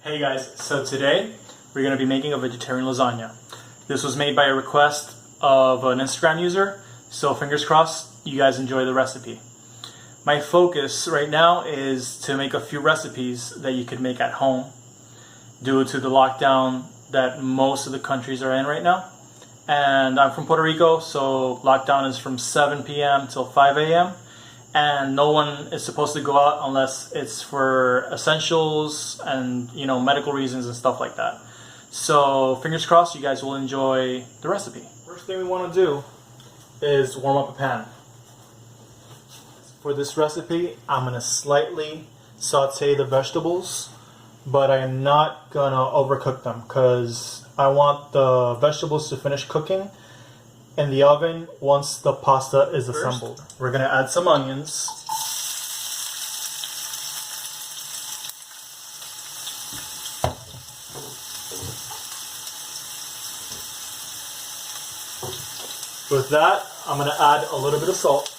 Hey guys, so today we're going to be making a vegetarian lasagna. This was made by a request of an Instagram user, so fingers crossed you guys enjoy the recipe. My focus right now is to make a few recipes that you could make at home due to the lockdown that most of the countries are in right now. And I'm from Puerto Rico, so lockdown is from 7 p.m. till 5 a.m. and no one is supposed to go out unless it's for essentials and medical reasons and stuff like that. So fingers crossed you guys will enjoy the recipe. First thing we want to do is warm up a pan. For this recipe I'm going to slightly saute the vegetables, but I am not going to overcook them because I want the vegetables to finish cooking in the oven once the pasta is assembled. We're going to add some onions. With that, I'm going to add a little bit of salt.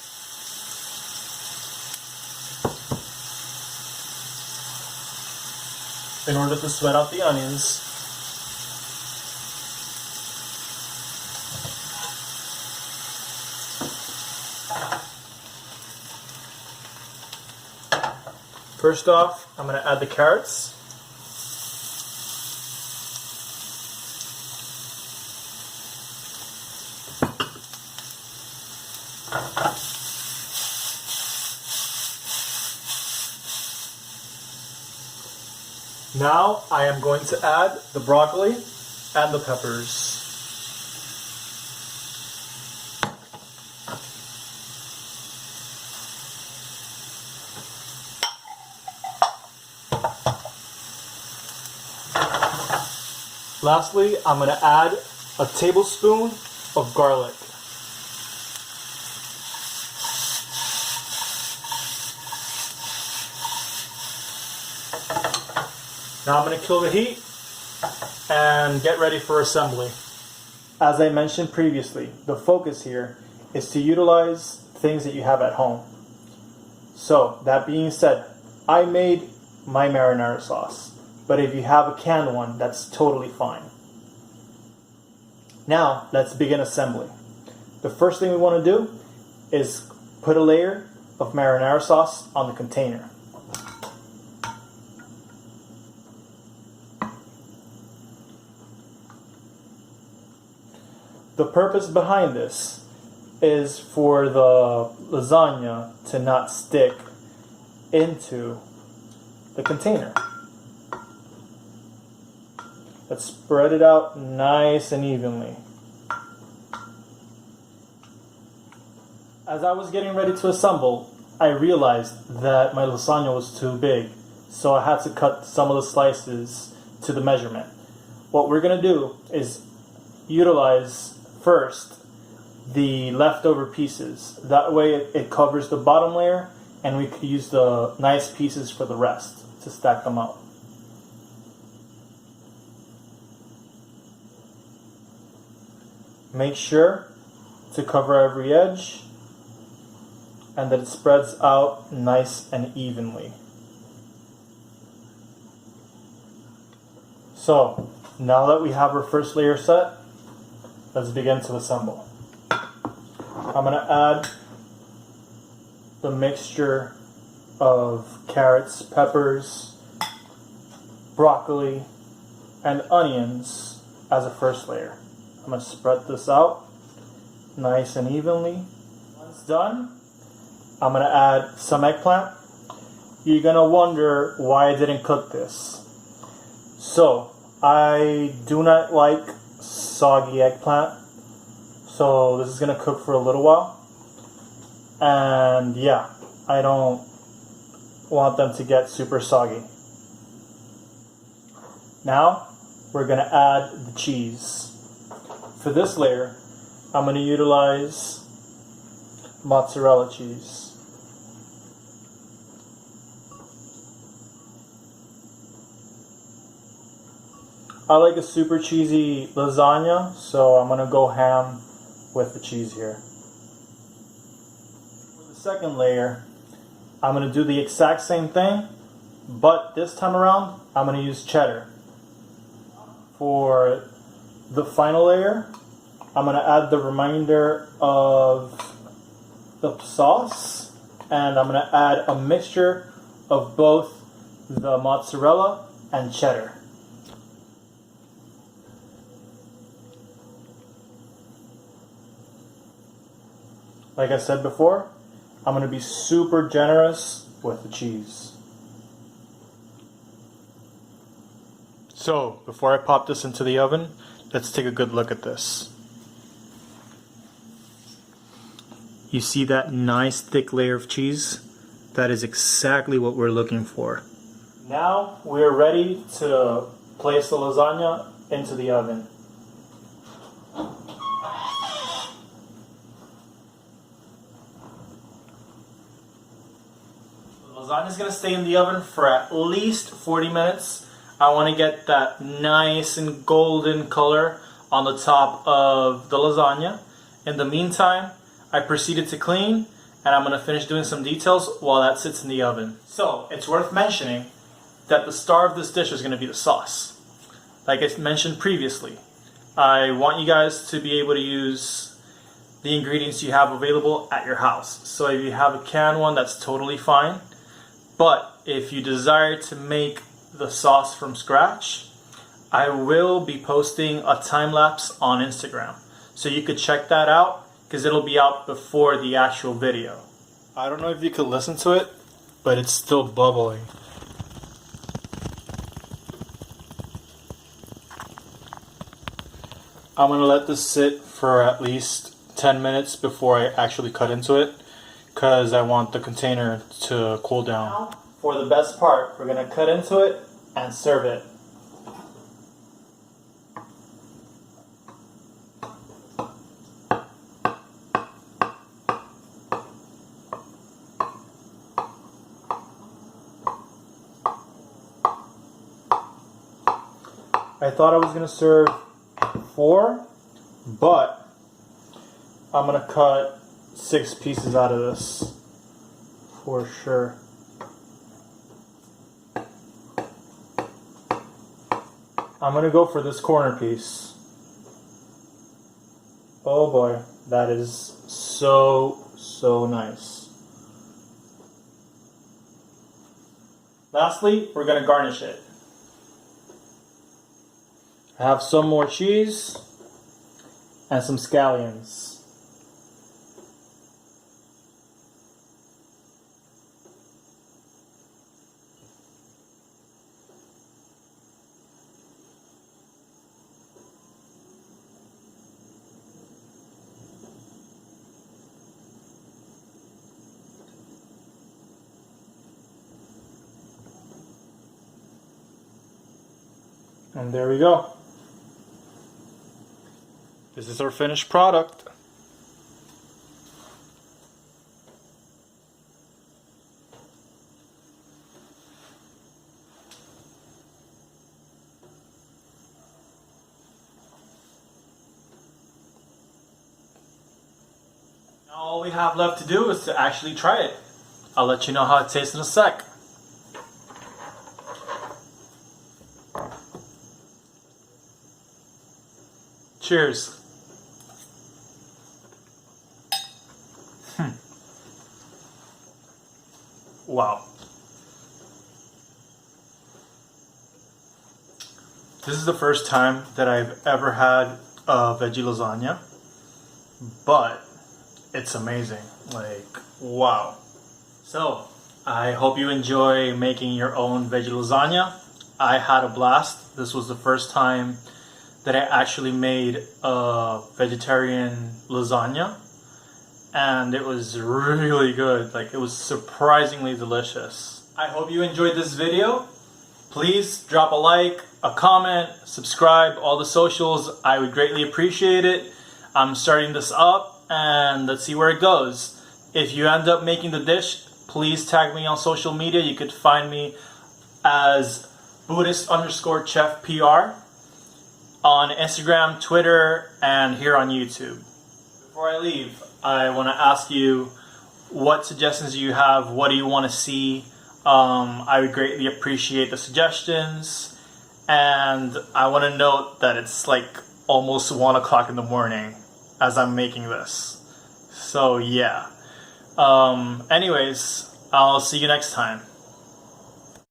In order to sweat out the onions. First off, I'm going to add the carrots. Now I am going to add the broccoli and the peppers. Lastly, I'm going to add a tablespoon of garlic. Now I'm going to kill the heat and get ready for assembly. As I mentioned previously, the focus here is to utilize things that you have at home. So, that being said, I made my marinara sauce. But if you have a canned one, that's totally fine. Now, let's begin assembly. The first thing we want to do is put a layer of marinara sauce on the container. The purpose behind this is for the lasagna to not stick into the container. Let's spread it out nice and evenly. As I was getting ready to assemble, I realized that my lasagna was too big, so I had to cut some of the slices to the measurement. What we're going to do is utilize first the leftover pieces. That way it covers the bottom layer and we could use the nice pieces for the rest to stack them up. Make sure to cover every edge and that it spreads out nice and evenly. So, now that we have our first layer set, let's begin to assemble. I'm going to add the mixture of carrots, peppers, broccoli, and onions as a first layer. I'm going to spread this out nice and evenly. Once done, I'm going to add some eggplant. You're going to wonder why I didn't cook this. So, I do not like soggy eggplant. So, this is going to cook for a little while. And yeah, I don't want them to get super soggy. Now, we're going to add the cheese. For this layer, I'm going to utilize mozzarella cheese. I like a super cheesy lasagna, so I'm going to go ham with the cheese here. For the second layer, I'm going to do the exact same thing, but this time around I'm going to use cheddar. For the final layer, I'm going to add the remainder of the sauce, and I'm going to add a mixture of both the mozzarella and cheddar. Like I said before, I'm going to be super generous with the cheese. So, before I pop this into the oven, let's take a good look at this. You see that nice thick layer of cheese? That is exactly what we're looking for. Now we're ready to place the lasagna into the oven. The lasagna is going to stay in the oven for at least 40 minutes. I want to get that nice and golden color on the top of the lasagna. In the meantime, I proceeded to clean, and I'm going to finish doing some details while that sits in the oven. So, it's worth mentioning that the star of this dish is going to be the sauce. Like I mentioned previously, I want you guys to be able to use the ingredients you have available at your house. So if you have a canned one, that's totally fine. But if you desire to make the sauce from scratch, I will be posting a time lapse on Instagram, so you could check that out because it'll be out before the actual video. I don't know if you could listen to it, but it's still bubbling. I'm gonna let this sit for at least 10 minutes before I actually cut into it, because I want the container to cool down. Now, for the best part, we're gonna cut into it and serve it. I thought I was going to serve 4, but I'm going to cut 6 pieces out of this for sure. I'm going to go for this corner piece. Oh boy, that is so nice. Lastly, we're going to garnish it. I have some more cheese and some scallions. And there we go. This is our finished product. Now all we have left to do is to actually try it. I'll let you know how it tastes in a sec. Cheers. Wow. This is the first time that I've ever had a veggie lasagna, but it's amazing. Like, wow. So, I hope you enjoy making your own veggie lasagna. I had a blast. This was the first time that I actually made a vegetarian lasagna, and it was really good. Like, it was surprisingly delicious. I hope you enjoyed this video. Please drop a like, a comment, subscribe, all the socials. I would greatly appreciate it. I'm starting this up, and let's see where it goes. If you end up making the dish, please tag me on social media. You could find me as Buddhist_chef PR on Instagram, Twitter, and here on YouTube. Before I leave, I want to ask you what suggestions you have. What do you want to see I would greatly appreciate the suggestions. And I want to note that it's like almost 1 o'clock in the morning as I'm making this. So yeah. Anyways, I'll see you next time.